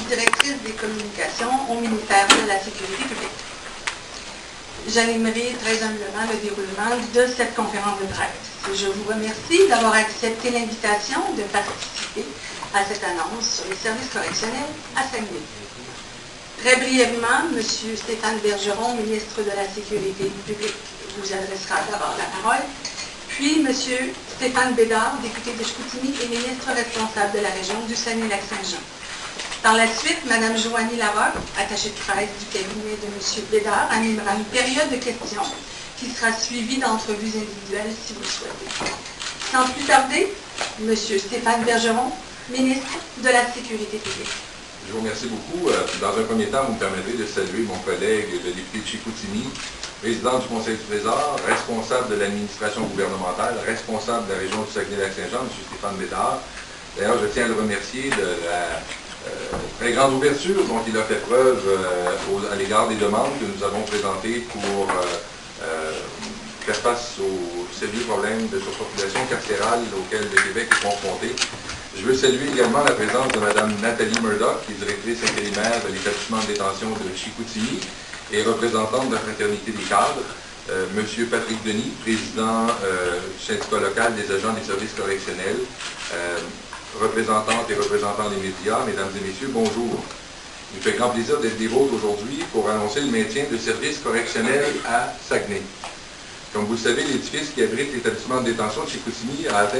directrice des communications au ministère de la Sécurité publique. J'animerai très humblement le déroulement de cette conférence de presse. Je vous remercie d'avoir accepté l'invitation de participer à cette annonce sur les services correctionnels à Saguenay. Très brièvement, M. Stéphane Bergeron, ministre de la Sécurité publique, vous adressera d'abord la parole, puis M. Stéphane Bédard, député de Chicoutimi et ministre responsable de la région du Saguenay-Lac-Saint-Jean. Par la suite, Mme Joanie Larocque, attachée de presse du cabinet de M. Bédard, animera une période de questions qui sera suivie d'entrevues individuelles si vous le souhaitez. Sans plus tarder, M. Stéphane Bergeron, ministre de la Sécurité publique. Je vous remercie beaucoup. Dans un premier temps, vous me permettrez de saluer mon collègue, le député de Chicoutimi, président du Conseil du Trésor, responsable de l'administration gouvernementale, responsable de la région du Saguenay-Lac-Saint-Jean, M. Stéphane Bédard. D'ailleurs, je tiens à le remercier de la très grande ouverture dont il a fait preuve à l'égard des demandes que nous avons présentées pour faire face aux sérieux problèmes de surpopulation carcérale auxquels le Québec est confronté. Je veux saluer également la présence de Mme Nathalie Murdoch, qui est directrice intérimaire de l'établissement de détention de Chicoutimi et représentante de la Fraternité des cadres, M. Patrick Denis, président du syndicat local des agents des services correctionnels, représentantes et représentants des médias, mesdames et messieurs, bonjour. Il me fait grand plaisir d'être des vôtres aujourd'hui pour annoncer le maintien de services correctionnels à Saguenay. Comme vous le savez, l'édifice qui abrite l'établissement de détention de Chicoutimi a atteint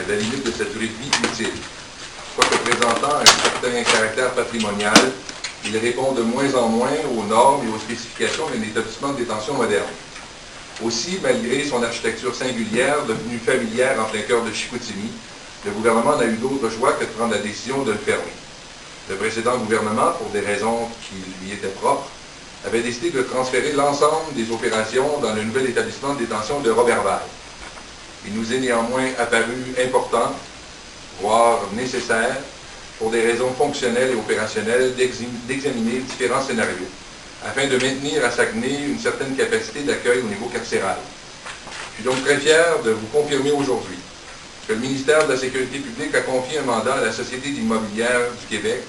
la limite de sa durée de vie utile. Quoique présentant un certain caractère patrimonial, il répond de moins en moins aux normes et aux spécifications d'un établissement de détention moderne. Aussi, malgré son architecture singulière, devenue familière en plein cœur de Chicoutimi, le gouvernement n'a eu d'autre choix que de prendre la décision de le fermer. Le précédent gouvernement, pour des raisons qui lui étaient propres, avait décidé de transférer l'ensemble des opérations dans le nouvel établissement de détention de Roberval. Il nous est néanmoins apparu important, voire nécessaire, pour des raisons fonctionnelles et opérationnelles, d'examiner différents scénarios, afin de maintenir à Saguenay une certaine capacité d'accueil au niveau carcéral. Je suis donc très fier de vous confirmer aujourd'hui que le ministère de la Sécurité publique a confié un mandat à la Société d'immobilière du Québec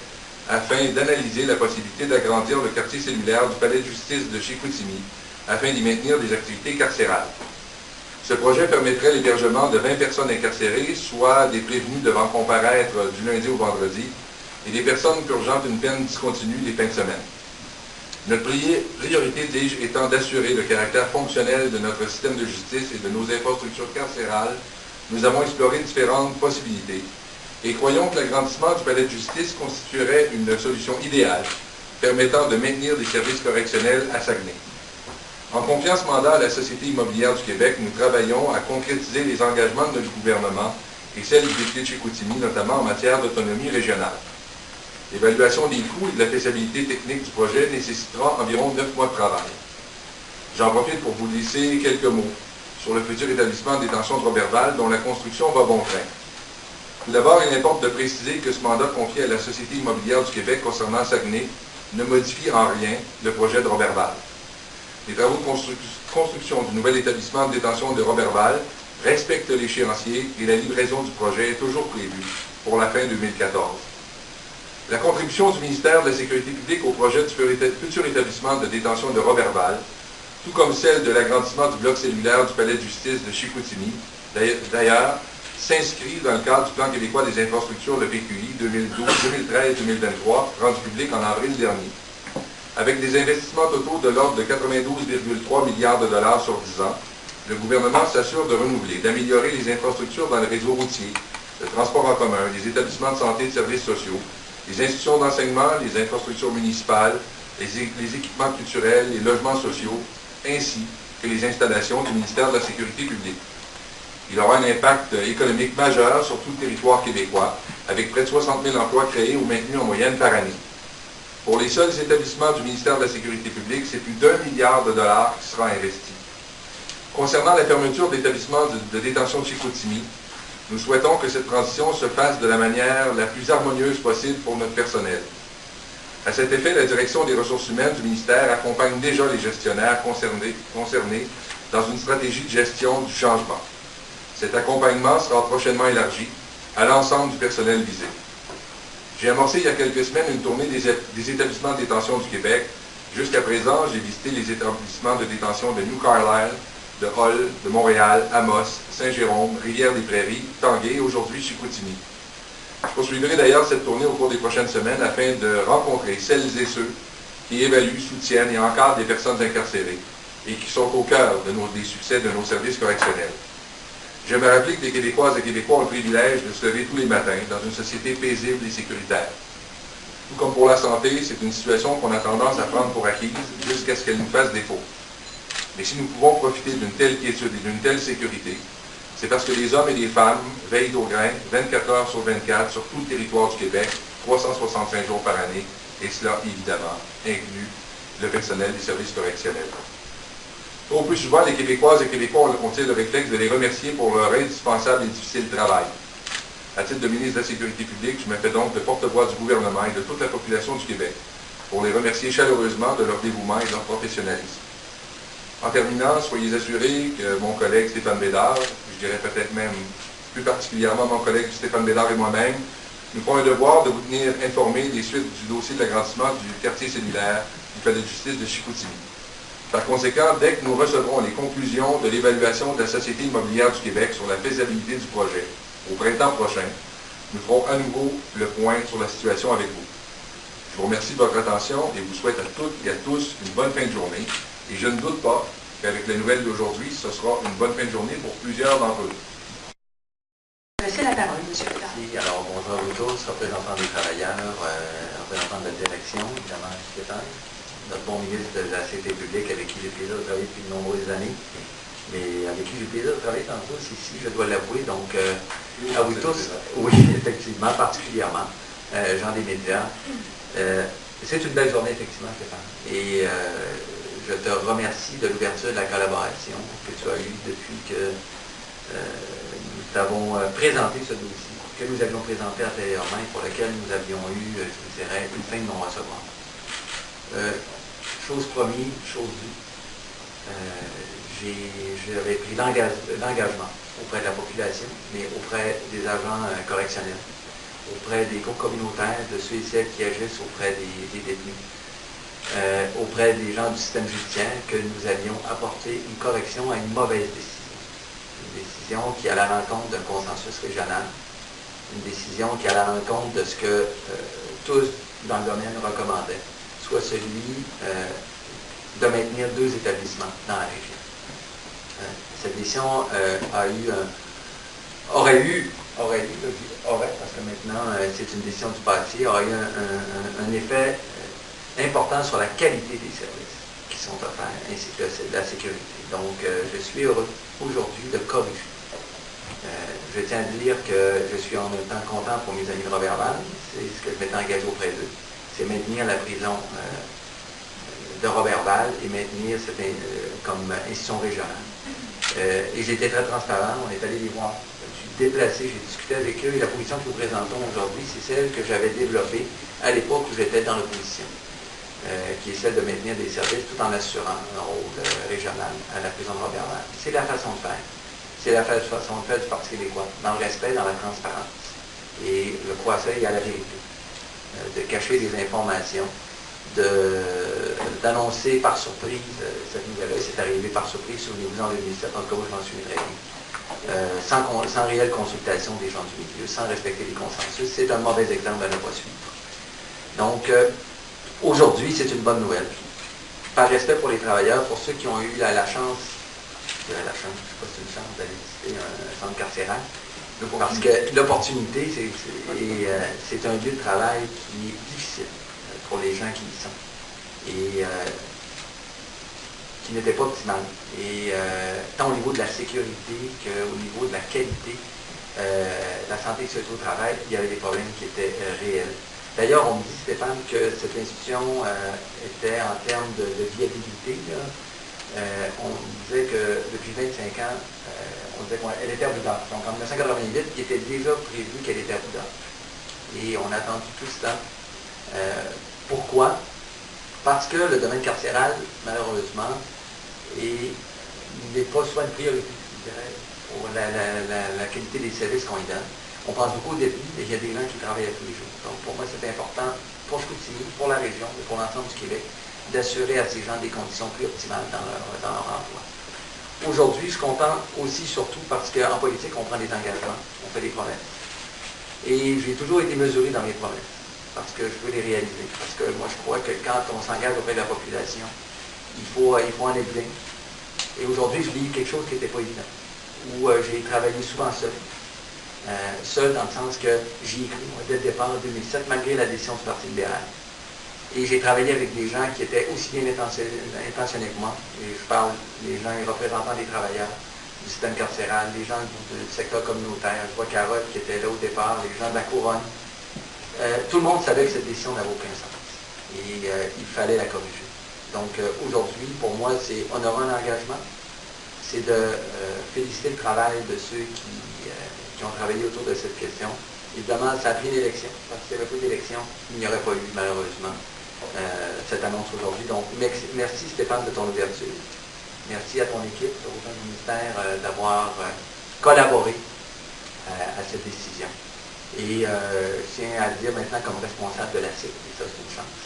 afin d'analyser la possibilité d'agrandir le quartier cellulaire du palais de justice de Chicoutimi afin d'y maintenir des activités carcérales. Ce projet permettrait l'hébergement de 20 personnes incarcérées, soit des prévenus devant comparaître du lundi au vendredi, et des personnes purgeant une peine discontinue les fins de semaine. Notre priorité, dis-je, étant d'assurer le caractère fonctionnel de notre système de justice et de nos infrastructures carcérales, nous avons exploré différentes possibilités et croyons que l'agrandissement du palais de justice constituerait une solution idéale permettant de maintenir des services correctionnels à Saguenay. En confiant ce mandat à la Société immobilière du Québec, nous travaillons à concrétiser les engagements de notre gouvernement et celles du député de Chicoutimi, notamment en matière d'autonomie régionale. L'évaluation des coûts et de la faisabilité technique du projet nécessitera environ 9 mois de travail. J'en profite pour vous laisser quelques mots sur le futur établissement de détention de Roberval, dont la construction va bon train. Tout d'abord, il importe de préciser que ce mandat confié à la Société immobilière du Québec concernant Saguenay ne modifie en rien le projet de Roberval. Les travaux de construction du nouvel établissement de détention de Roberval respectent l'échéancier et la livraison du projet est toujours prévue pour la fin 2014. La contribution du ministère de la Sécurité publique au projet du futur établissement de détention de Roberval, tout comme celle de l'agrandissement du bloc cellulaire du palais de justice de Chicoutimi, d'ailleurs, s'inscrit dans le cadre du Plan québécois des infrastructures, le PQI, 2013-2023, rendu public en avril dernier. Avec des investissements totaux de l'ordre de 92,3 milliards de dollars sur 10 ans, le gouvernement s'assure de renouveler, d'améliorer les infrastructures dans le réseau routier, le transport en commun, les établissements de santé et de services sociaux, les institutions d'enseignement, les infrastructures municipales, les équipements culturels, les logements sociaux, ainsi que les installations du ministère de la Sécurité publique. Il aura un impact économique majeur sur tout le territoire québécois, avec près de 60 000 emplois créés ou maintenus en moyenne par année. Pour les seuls établissements du ministère de la Sécurité publique, c'est plus d'1 milliard de dollars qui sera investi. Concernant la fermeture de l'établissement de détention de Chicoutimi, nous souhaitons que cette transition se fasse de la manière la plus harmonieuse possible pour notre personnel. À cet effet, la direction des ressources humaines du ministère accompagne déjà les gestionnaires concernés dans une stratégie de gestion du changement. Cet accompagnement sera prochainement élargi à l'ensemble du personnel visé. J'ai amorcé il y a quelques semaines une tournée des établissements de détention du Québec. Jusqu'à présent, j'ai visité les établissements de détention de New Carlisle, de Hull, de Montréal, Amos, Saint-Jérôme, Rivière-des-Prairies, Tanguay et aujourd'hui Chicoutimi. Je poursuivrai d'ailleurs cette tournée au cours des prochaines semaines afin de rencontrer celles et ceux qui évaluent, soutiennent et encadrent des personnes incarcérées et qui sont au cœur des succès de nos services correctionnels. Je me rappelle que les Québécoises et Québécois ont le privilège de se lever tous les matins dans une société paisible et sécuritaire. Tout comme pour la santé, c'est une situation qu'on a tendance à prendre pour acquise jusqu'à ce qu'elle nous fasse défaut. Mais si nous pouvons profiter d'une telle quiétude et d'une telle sécurité, c'est parce que les hommes et les femmes veillent au grain 24 heures sur 24 sur tout le territoire du Québec, 365 jours par année, et cela, évidemment, inclut le personnel des services correctionnels. Au plus souvent, les Québécoises et Québécois ont-ils le réflexe de les remercier pour leur indispensable et difficile travail. À titre de ministre de la Sécurité publique, je me fais donc de porte-voix du gouvernement et de toute la population du Québec pour les remercier chaleureusement de leur dévouement et de leur professionnalisme. En terminant, soyez assurés que mon collègue Stéphane Bédard, je dirais peut-être même plus particulièrement mon collègue Stéphane Bédard et moi-même, nous ferons un devoir de vous tenir informés des suites du dossier de l'agrandissement du quartier cellulaire du palais de justice de Chicoutimi. Par conséquent, dès que nous recevrons les conclusions de l'évaluation de la Société immobilière du Québec sur la faisabilité du projet, au printemps prochain, nous ferons à nouveau le point sur la situation avec vous. Je vous remercie de votre attention et vous souhaite à toutes et à tous une bonne fin de journée. Et je ne doute pas qu'avec la nouvelle d'aujourd'hui, ce sera une bonne fin de journée pour plusieurs d'entre eux. C'est la parole, M. Bédard. Alors, bonjour à vous tous, représentants des travailleurs, représentants de la direction, évidemment, Stéphane, notre bon ministre de la Sécurité publique avec qui j'ai le plaisir de travailler depuis de nombreuses années, mais avec qui j'ai le plaisir de travailler tantôt ici, je dois l'avouer. Donc, à vous tous, oui, effectivement, particulièrement, gens des médias. C'est une belle journée, effectivement, Stéphane. Et je te remercie de l'ouverture de la collaboration que tu as eue depuis que nous t'avons présenté ce dossier, que nous avions présenté antérieurement et pour lequel nous avions eu, je dirais, une fin de non-recevoir. Chose promise, chose due. J'avais pris l'engagement auprès de la population, mais auprès des agents correctionnels, auprès des groupes communautaires, de ceux et celles qui agissent auprès des détenus, auprès des gens du système judiciaire, que nous allions apporter une correction à une mauvaise décision. Une décision qui allait à l'encontre d'un consensus régional, une décision qui allait à l'encontre de ce que tous dans le domaine recommandaient, soit celui de maintenir 2 établissements dans la région. Cette décision aurait, parce que maintenant c'est une décision du passé, aurait eu un effet important sur la qualité des services qui sont offerts, ainsi que la sécurité. Donc, je suis heureux aujourd'hui de corriger. Je tiens à dire que je suis en même temps content pour mes amis de Roberval, c'est ce que je m'étais engagé auprès d'eux, c'est maintenir la prison de Roberval et maintenir cette comme institution régionale. Et j'étais très transparent, on est allé les voir. Je me suis déplacé, j'ai discuté avec eux et la position que nous présentons aujourd'hui, c'est celle que j'avais développée à l'époque où j'étais dans l'opposition, qui est celle de maintenir des services tout en assurant un rôle régional à la prison de Roberval. C'est la façon de faire. C'est la façon de faire du Parti québécois, dans le respect, dans la transparence. Et le conseil à la vérité, de cacher des informations, d'annoncer par surprise cette nouvelle-là. C'est arrivé par surprise, souvenez-vous, en 2017, en tout cas, moi, je m'en souviens très bien. Sans réelle consultation des gens du milieu, sans respecter les consensus. C'est un mauvais exemple à ne pas suivre. Donc, aujourd'hui, c'est une bonne nouvelle. Par respect pour les travailleurs, pour ceux qui ont eu la chance, je ne sais pas si c'est une chance d'aller visiter un centre carcéral, parce que l'opportunité, c'est un lieu de travail qui est difficile pour les gens qui y sont et qui n'était pas optimal. Et tant au niveau de la sécurité qu'au niveau de la qualité, la santé et sécurité au travail, il y avait des problèmes qui étaient réels. D'ailleurs, on me dit, Stéphane, que cette institution était en termes de viabilité. On disait que depuis 25 ans, on disait qu'elle était à bout d'âge. Donc en 1988, il était déjà prévu qu'elle était à bout d'âge. Et on a attendu tout ce temps. Pourquoi? Parce que le domaine carcéral, malheureusement, n'est pas soit une priorité, je dirais, pour la qualité des services qu'on y donne. On pense beaucoup au début, mais il y a des gens qui travaillent tous les jours. Donc, pour moi, c'est important, pour Chicoutimi, pour la région et pour l'ensemble du Québec, d'assurer à ces gens des conditions plus optimales dans leur emploi. Aujourd'hui, je suis content aussi, surtout parce qu'en politique, on prend des engagements, on fait des promesses. Et j'ai toujours été mesuré dans mes promesses, parce que je veux les réaliser. Parce que moi, je crois que quand on s'engage auprès de la population, il faut en être digne. Et aujourd'hui, je vis quelque chose qui n'était pas évident, où j'ai travaillé souvent seul. Seul dans le sens que j'y ai cru, moi, dès le départ en 2007, malgré la décision du Parti libéral. Et j'ai travaillé avec des gens qui étaient aussi bien intentionnés que moi. Et je parle des gens, les représentants des travailleurs, du système carcéral, les gens du secteur communautaire. Je vois Carotte qui était là au départ, les gens de la Couronne. Tout le monde savait que cette décision n'avait aucun sens. Et il fallait la corriger. Donc aujourd'hui, pour moi, c'est honorer un engagement. C'est de féliciter le travail de ceux qui ont travaillé autour de cette question. Évidemment, ça a pris une élection, parce qu'il n'y avait pas d'élection, il n'y aurait pas eu, malheureusement, cette annonce aujourd'hui. Donc, merci Stéphane de ton ouverture. Merci à ton équipe, au ministère, d'avoir collaboré à cette décision. Et je tiens à le dire maintenant comme responsable de la CIC, et ça c'est une chance,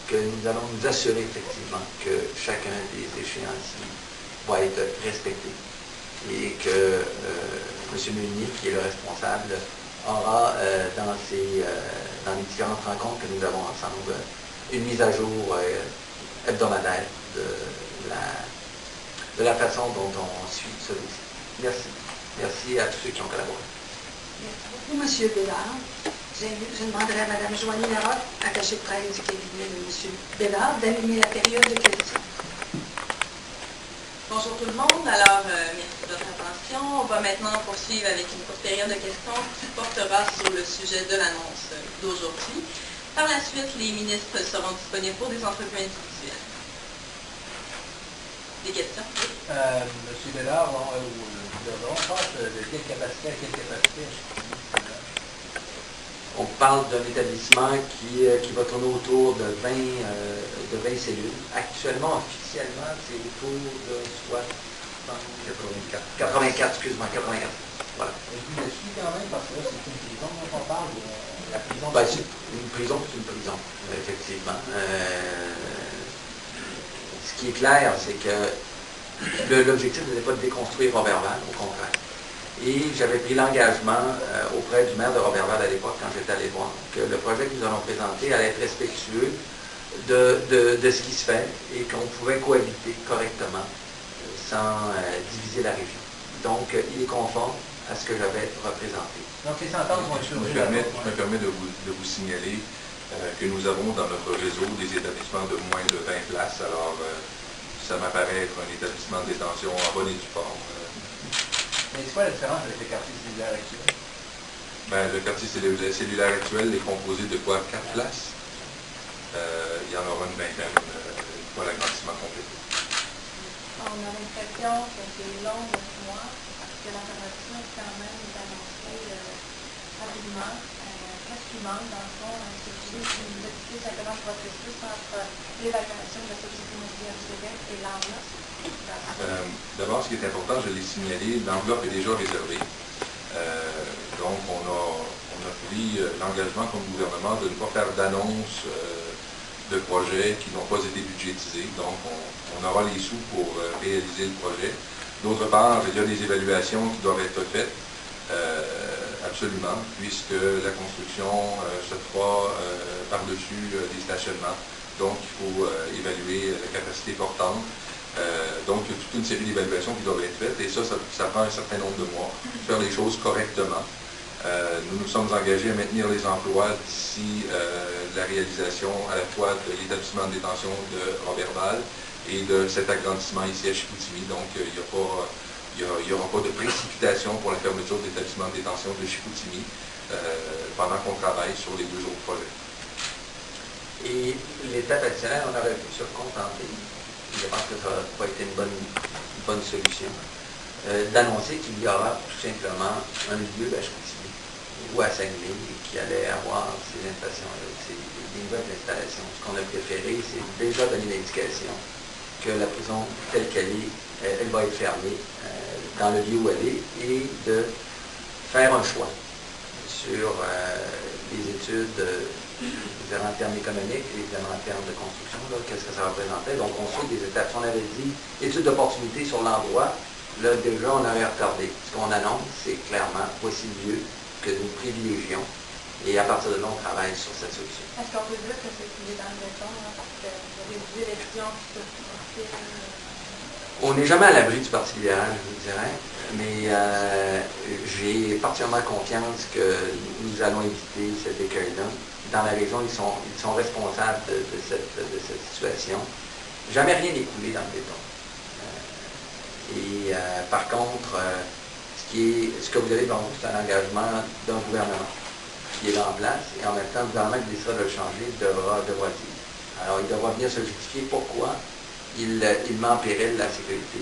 que nous allons nous assurer effectivement que chacun des échéanciers va être respecté et que M. Meunier, qui est le responsable, aura dans les différentes rencontres que nous avons ensemble une mise à jour hebdomadaire de la façon dont on suit ce dossier. Merci. Merci à tous ceux qui ont collaboré. Merci beaucoup, M. Bédard. Je demanderai à Mme Joanie Larocque, attachée de presse du cabinet de M. Bédard, d'animer la période de questions. Bonjour tout le monde. Alors, merci de votre attention. On va maintenant poursuivre avec une courte période de questions qui portera sur le sujet de l'annonce d'aujourd'hui. Par la suite, les ministres seront disponibles pour des entrevues individuelles. Des questions? Monsieur Bédard, on passe de quelle capacité à quelle capacité? On parle d'un établissement qui va tourner autour de 20 cellules. Actuellement, officiellement, c'est autour de 84, excuse-moi, 84. Voilà. Et puis, je suis quand même, parce que là, c'est une prison dont on parle, ou la prison? Ben, c'est une prison, effectivement. Ce qui est clair, c'est que l'objectif n'était pas de déconstruire Roberval, au contraire. Et j'avais pris l'engagement auprès du maire de Roberval à l'époque, quand j'étais allé voir, que le projet que nous allons présenter allait être respectueux de ce qui se fait et qu'on pouvait cohabiter correctement sans diviser la région. Donc, il est conforme à ce que j'avais représenté. Donc, les sentences vont être Je me permets de vous signaler que nous avons dans notre réseau des établissements de moins de 20 places. Alors, ça m'apparaît être un établissement de détention en bonne et due forme. Mais c'est quoi la différence avec le quartier cellulaire actuel? Ben, le quartier cellulaire actuel est composé de quoi? 4 places. Il y en aura une vingtaine une fois l'agrandissement complet. On a l'impression que c'est long 9 mois, parce que la formation quand même est annoncée rapidement. Qu'est-ce qui manque dans le fond? Est-ce que vous expliquez simplement le processus entre l'évaluation de la Société immobilière du Québec et l'enveloppe? D'abord, ce qui est important, je l'ai signalé, l'enveloppe est déjà réservée. Donc, on a pris l'engagement comme gouvernement de ne pas faire d'annonce de projets qui n'ont pas été budgétisés. Donc, on aura les sous pour réaliser le projet. D'autre part, il y a des évaluations qui doivent être faites, absolument, puisque la construction se fera par-dessus des stationnements. Donc, il faut évaluer la capacité portante. Donc, il y a toute une série d'évaluations qui doivent être faites et ça prend un certain nombre de mois, faire les choses correctement. Nous nous sommes engagés à maintenir les emplois d'ici la réalisation à la fois de l'établissement de détention de Roberval et de cet agrandissement ici à Chicoutimi. Donc, il n'y aura pas de précipitation pour la fermeture de l'établissement de détention de Chicoutimi pendant qu'on travaille sur les 2 autres projets. Et l'étape additionnelle, on aurait pu se contenter. Je pense que ça va être une bonne solution, d'annoncer qu'il y aura tout simplement un lieu à Chicoutimi ou à Saguenay qui allait avoir ces installations-là, des nouvelles installations. Ce qu'on a préféré, c'est déjà donner l'indication que la prison telle qu'elle est, elle va être fermée dans le lieu où elle est et de faire un choix sur les études, en termes économiques, évidemment en termes de construction, qu'est-ce que ça représentait. Donc, on suit des étapes. Si on avait dit études d'opportunité sur l'endroit, là, déjà, on avait retardé. Ce qu'on annonce, c'est clairement, voici le lieu que nous privilégions. Et à partir de là, on travaille sur cette solution. Est-ce qu'on peut dire que c'est coulé dans le béton, parce que les élections qui peuvent sortir? On n'est jamais à l'abri du Parti libéral, je vous dirais, mais j'ai particulièrement confiance que nous allons éviter cet écueil-là. Dans la région, ils sont responsables de cette situation. Jamais rien n'est coulé dans le béton. Par contre, ce que vous avez devant vous, c'est un engagement d'un gouvernement qui est là en place, et en même temps, le gouvernement qui décidera de le changer devra dire. Alors, il devra venir se justifier pourquoi il met en péril la sécurité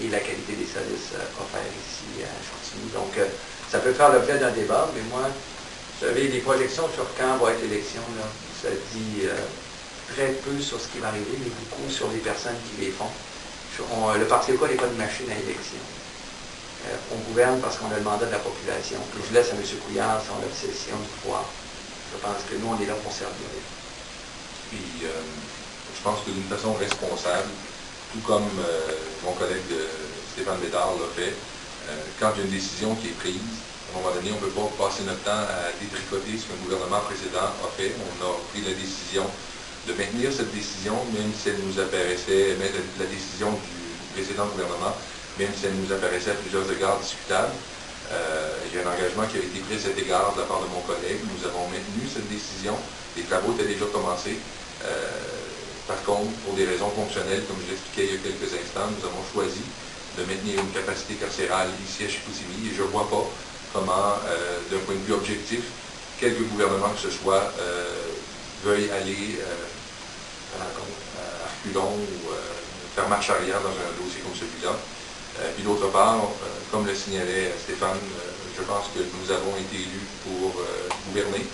et la qualité des services offerts ici à Chicoutimi. Donc, ça peut faire l'objet d'un débat, mais moi, vous savez, les projections sur quand va être l'élection, ça dit très peu sur ce qui va arriver, mais beaucoup sur les personnes qui les font. Le Parti local n'est pas une machine à élection. On gouverne parce qu'on a le mandat de la population. Et je laisse à M. Couillard son obsession du pouvoir. Je pense que nous, on est là pour servir. Puis, je pense que d'une façon responsable, tout comme mon collègue Stéphane Bédard l'a fait, quand il y a une décision qui est prise, à un moment donné, on ne peut pas passer notre temps à détricoter ce qu'un gouvernement précédent a fait. On a pris la décision de maintenir cette décision, même si elle nous apparaissait, la décision du précédent gouvernement, même si elle nous apparaissait à plusieurs égards discutable. Il y a un engagement qui a été pris à cet égard de la part de mon collègue. Nous avons maintenu cette décision. Les travaux étaient déjà commencés. Par contre, pour des raisons fonctionnelles, comme je l'expliquais il y a quelques instants, nous avons choisi de maintenir une capacité carcérale ici à Chicoutimi. Et je ne vois pas comment, d'un point de vue objectif, quelque gouvernement que ce soit veuille aller à reculons ou faire marche arrière dans un dossier comme celui-là. Puis d'autre part, comme le signalait Stéphane, je pense que nous avons été élus pour gouverner.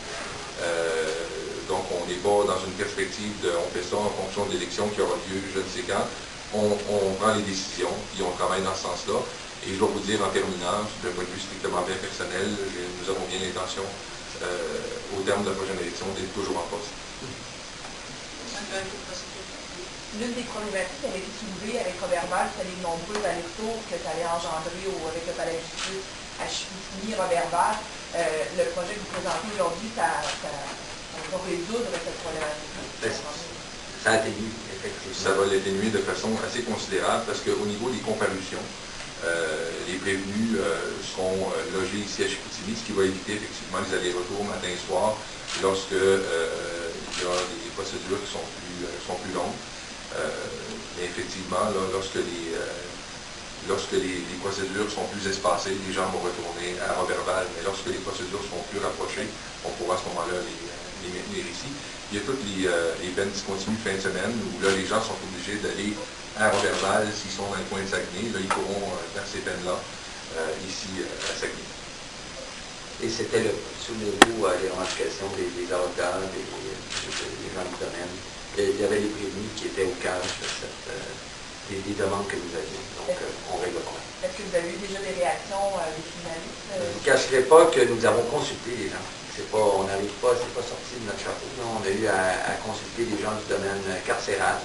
Donc on n'est pas dans une perspective de on fait ça en fonction de l'élection qui aura lieu je ne sais quand. On prend les décisions, puis on travaille dans ce sens-là. Et je dois vous dire en terminant, d'un point de vue strictement bien personnel, nous avons bien l'intention, au terme de la prochaine élection, d'être toujours en poste. L'une des problématiques qui avait été soulevée avec Robert Val, c'était les nombreux allers-retours que ça allait engendrer avec le palais de justice à Chicoutimi, Robert Val. Le projet que vous présentez aujourd'hui, ça va résoudre cette problématique. Ça atténue, effectivement. Ça va l'atténuer de façon assez considérable parce qu'au niveau des comparutions, les prévenus seront logés ici à Chicoutimi, ce qui va éviter effectivement les allers-retours matin et soir lorsque il y a des procédures qui sont plus longues. Mais effectivement, là, lorsque les procédures sont plus espacées, les gens vont retourner à Roberval, mais lorsque les procédures seront plus rapprochées, on pourra à ce moment-là les maintenir ici. Il y a toutes les peines discontinues de fin de semaine où là, les gens sont obligés d'aller à Roberval s'ils sont dans le coin de Saguenay. Là, ils pourront faire ces peines-là ici à Saguenay. Et c'était souvenez-vous les revendications des avocats, des gens du domaine. Et il y avait les prévenus qui étaient au cœur des demandes que nous avions. Donc, on règle le problème. Est-ce que vous avez eu déjà des réactions des finalistes? Je ne vous cacherai pas que nous avons consulté les gens. On n'arrive pas, c'est pas sorti de notre chapeau. On a eu à consulter des gens du domaine carcéral.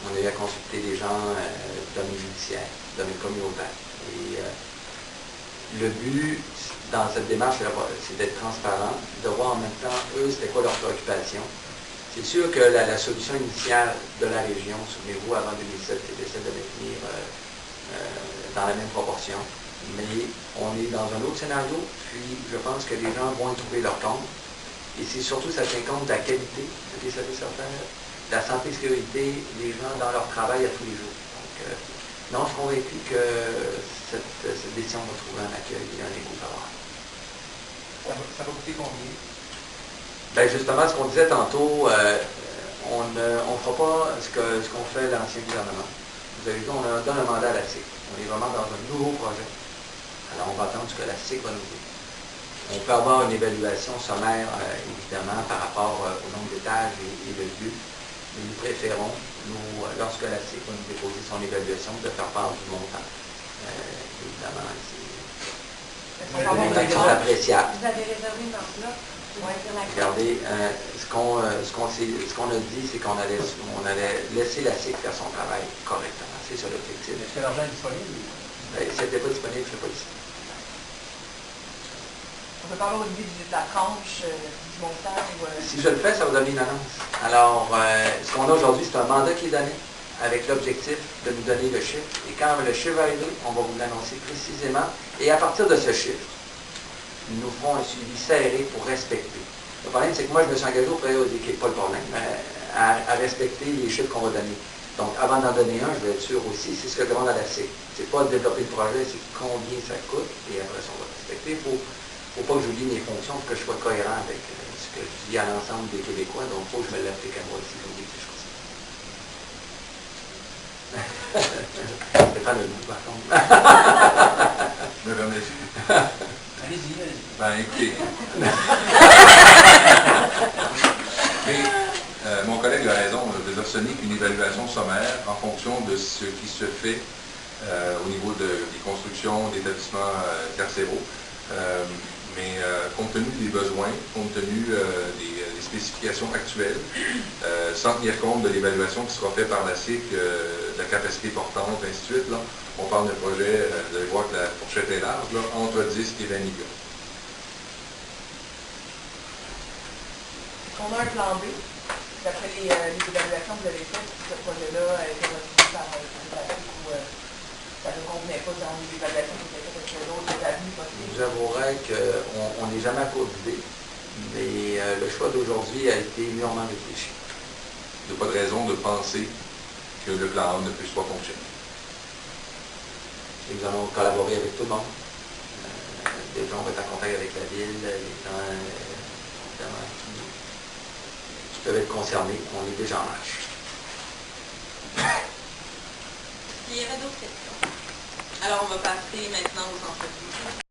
On a eu à consulter des gens du domaine judiciaire, du domaine communautaire. Et le but dans cette démarche, c'est d'être transparent, de voir en même temps, eux, c'était quoi leur préoccupation. C'est sûr que la solution initiale de la région, souvenez-vous, avant 2007, c'était celle de maintenir dans la même proportion. Mais on est dans un autre scénario, puis je pense que les gens vont y trouver leur compte. Et c'est surtout, ça tient compte de la qualité des services offerts, de la santé et sécurité des gens dans leur travail à tous les jours. Donc, non, je suis convaincu que cette décision va trouver un accueil et un écho favorable. Ça va coûter combien? Bien, justement, ce qu'on disait tantôt, on ne fera pas ce qu'on fait l'ancien gouvernement. Vous avez vu, on donne un mandat à la SIC. On est vraiment dans un nouveau projet. Alors, on va attendre ce que la SIC va nous dire. On peut avoir une évaluation sommaire, évidemment, par rapport au nombre d'étages et le lieu. Mais nous préférons, lorsque la SIC va nous déposer son évaluation, de faire part du montant. Évidemment, On va une avoir action appréciable. Vous avez réservé une enveloppe. Regardez, ce qu'on a dit, c'est qu'on allait laisser la SIC faire son travail correctement. C'est ça l'objectif. Est-ce que l'argent est disponible? Si elle n'était pas disponible, je ne sais pas disponible. On peut parler au niveau de la tranche, du montant ou... Si je le fais, ça va donner une annonce. Alors, ce qu'on a aujourd'hui, c'est un mandat qui est donné avec l'objectif de nous donner le chiffre. Et quand le chiffre va arriver, on va vous l'annoncer précisément. Et à partir de ce chiffre, nous ferons un suivi serré pour respecter. Le problème, c'est que moi, je me suis engagé auprès des équipes, pas le problème, à respecter les chiffres qu'on va donner. Donc, avant d'en donner un, je vais être sûr aussi, c'est ce que demande à la SIC. C'est pas de développer le projet, c'est combien ça coûte, et après ça, on va respecter. Il faut pas que j'oublie mes fonctions pour que je sois cohérent avec ce que je dis à l'ensemble des Québécois. Donc, il faut que je me l'applique à moi aussi, comme des choses. Stéphane le dit, par contre. Je me remercie. Allez-y, allez-y. Ben, écoutez. Mais, mon collègue a raison. Je veux dire, ce n'est qu'une évaluation sommaire en fonction de ce qui se fait au niveau des constructions d'établissements carcéraux. Mais compte tenu des besoins, compte tenu des spécifications actuelles, sans tenir compte de l'évaluation qui sera faite par la SIC, de la capacité portante, ainsi de suite, là, on parle d'un projet, vous allez voir que la fourchette est large, là, entre 10 et 20 millions. On a un plan B. D'après les évaluations que vous avez faites, ce projet-là a été refusé par la SIC ou ça ne convenait pas dans les évaluations qui étaient faites avec d'autres avenues possibles. Je vous avouerai qu'on n'est jamais à court d'idées, mais le choix d'aujourd'hui a été mûrement réfléchi. Il n'y a pas de raison de penser que le plan A ne puisse pas fonctionner. Et nous allons collaborer avec tout le monde. Déjà, on va être en contact avec la ville, les gens évidemment, qui peuvent être concernés. On est déjà en marche. Il y avait d'autres questions. Alors, on va passer maintenant aux entreprises.